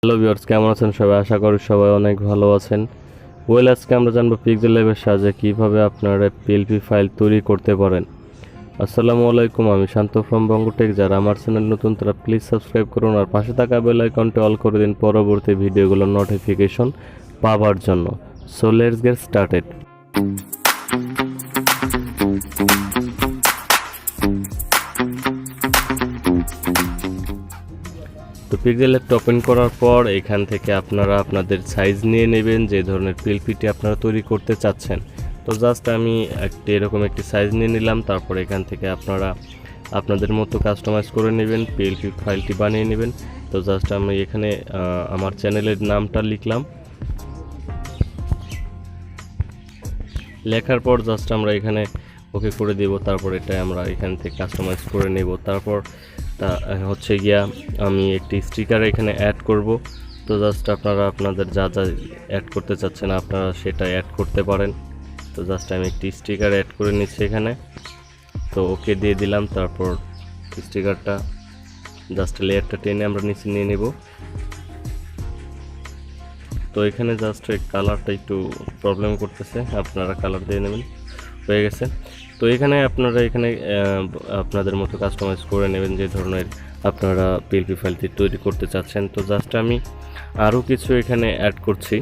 Hello viewers, কেমন আছেন সবাই? আশা করি সবাই অনেক ভালো আছেন। আজকে আমরা জানবো পিক্সেলল্যাবের সাহায্যে কিভাবে আপনারা পিএলপি ফাইল তৈরি করতে পারেন। আসসালামু আলাইকুম, আমি শান্ত ফ্রম বঙ্গটেক। যারা আমার চ্যানেল নতুন তারা প্লিজ সাবস্ক্রাইব করুন আর পাশে থাকা বেল আইকনটি অল করে দিন পরবর্তী ভিডিওগুলোর নোটিফিকেশন পাওয়ার জন্য। So let's get started. তো পিক্সেলল্যাব ওপেন করার পর এখান থেকে আপনারা আপনাদের সাইজ নিয়ে নেবেন, যে ধরনের পিএলপিটি আপনারা তৈরি করতে চাচ্ছেন। তো জাস্ট আমি এরকম একটি সাইজ নিয়ে নিলাম। তারপর এখান থেকে আপনারা আপনাদের মতো কাস্টমাইজ করে নেবেন, পিএলপি ফাইলটি বানিয়ে নেবেন। তো জাস্ট আমি এখানে আমার চ্যানেলের নামটা লিখলাম। লেখার পর জাস্ট আমরা এখানে ওকে করে দেব। তারপর এটা আমরা এখান থেকে কাস্টমাইজ করে নেব। তারপর তা হচ্ছে গিয়া আমি একটি স্টিকার এখানে অ্যাড করব। তো জাস্ট আপনারা আপনাদের যা যা অ্যাড করতে চাচ্ছেন আপনারা সেটা অ্যাড করতে পারেন। তো জাস্ট আমি একটি স্টিকার অ্যাড করে নিচ্ছি এখানে। তো ওকে দিয়ে দিলাম। তারপর স্টিকারটা জাস্ট লেয়ারটা টেনে আমরা নিচে নিয়ে নেব। তো এখানে জাস্ট কালারটা একটু প্রবলেম করতেছে, আপনারা কালার দিয়ে নেবেন। হয়ে গেছে। তো এখানে আপনারা আপনাদের মতো কাস্টমাইজ করে নেবেন যে ধরনের আপনারা পিএলপি ফাইলটি তৈরি করতে চাচ্ছেন। তো জাস্ট আমি আরও কিছু এখানে অ্যাড করছি।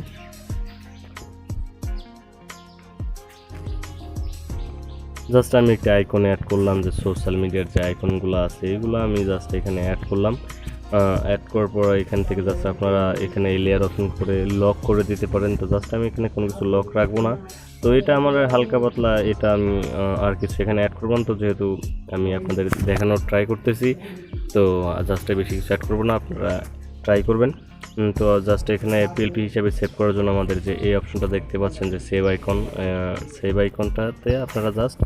জাস্ট আমি একটি আইকন অ্যাড করলাম, যে সোশ্যাল মিডিয়ার যে আইকনগুলো আছে এগুলো আমি জাস্ট এখানে অ্যাড করলাম। অ্যাড করার পর এখান থেকে জাস্ট আপনারা এখানে লেয়ার অপশন করে লক করে দিতে পারেন। তো জাস্ট আমি এখানে কোনো কিছু লক রাখবো না। তো এটা আমার হালকা পাতলা, এটা আমি আর কিছু এখানে অ্যাড করবো না। তো যেহেতু আমি আপনাদের দেখানোর ট্রাই করতেছি, তো জাস্ট বেশি কিছু অ্যাড করবো না, আপনারা ট্রাই করবেন। তো জাস্ট এখানে পিএলপি হিসাবে সেভ করার জন্য আমাদের যে এই অপশনটা দেখতে পাচ্ছেন, যে সেভ আইকনটাতে আপনারা জাস্ট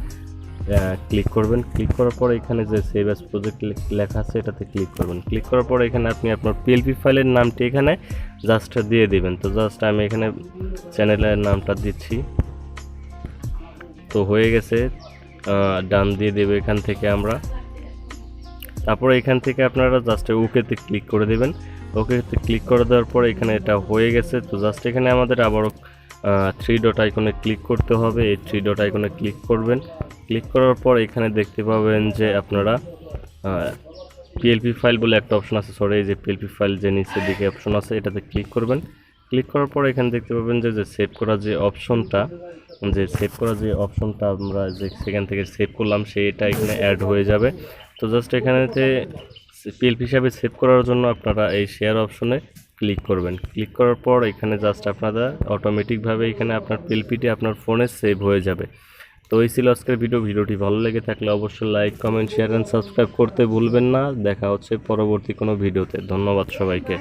ক্লিক করবেন। ক্লিক করার পর এখানে যে সেভ অ্যাজ প্রজেক্ট লেখা আছে এটাতে ক্লিক করবেন। ক্লিক করার পর এখানে আপনি আপনার পিএলপি ফাইলের নামটি এখানে জাস্ট দিয়ে দিবেন। তো জাস্ট আমি এখানে চ্যানেলের নামটা দিচ্ছি। তো হয়ে গেছে, ডান দিয়ে দেবে এখান থেকে আমরা। তারপরে এখান থেকে আপনারা জাস্ট ওকেতে ক্লিক করে দেবেন। ওকেতে ক্লিক করে দেওয়ার পর এখানে এটা হয়ে গেছে। তো জাস্ট এখানে আমাদের আবারও 3 ডট আইকনে ক্লিক করতে হবে। এই 3 ডট আইকনে ক্লিক করবেন। ক্লিক করার পর এখানে দেখতে পাবেন যে আপনারা পিএলপি ফাইল বলে একটা অপশন আছে, এই যে পিএলপি ফাইল যে নিচের দিকে অপশন আছে এটাতে ক্লিক করবেন। ক্লিক করার পর এখানে দেখতে পাবেন যে সেভ করা যে অপশনটা আমরা যে সেখান থেকে সেভ করলাম সেটা এখানে অ্যাড হয়ে যাবে। তো জাস্ট এখানেতে পিএলপি হিসাবে সেভ করার জন্য আপনারা এই শেয়ার অপশনে ক্লিক করবেন। ক্লিক করার পর এখানে জাস্ট আপনারা অটোমেটিকভাবে এখানে আপনার পিএলপিটি আপনার ফোনে সেভ হয়ে যাবে। তো এই ছিল আজকের ভিডিওটি ভালো লেগে থাকলে অবশ্যই like, comment, share and subscribe করতে ভুলবেন না। দেখা হচ্ছে পরবর্তী কোনো ভিডিওতে। ধন্যবাদ সবাইকে।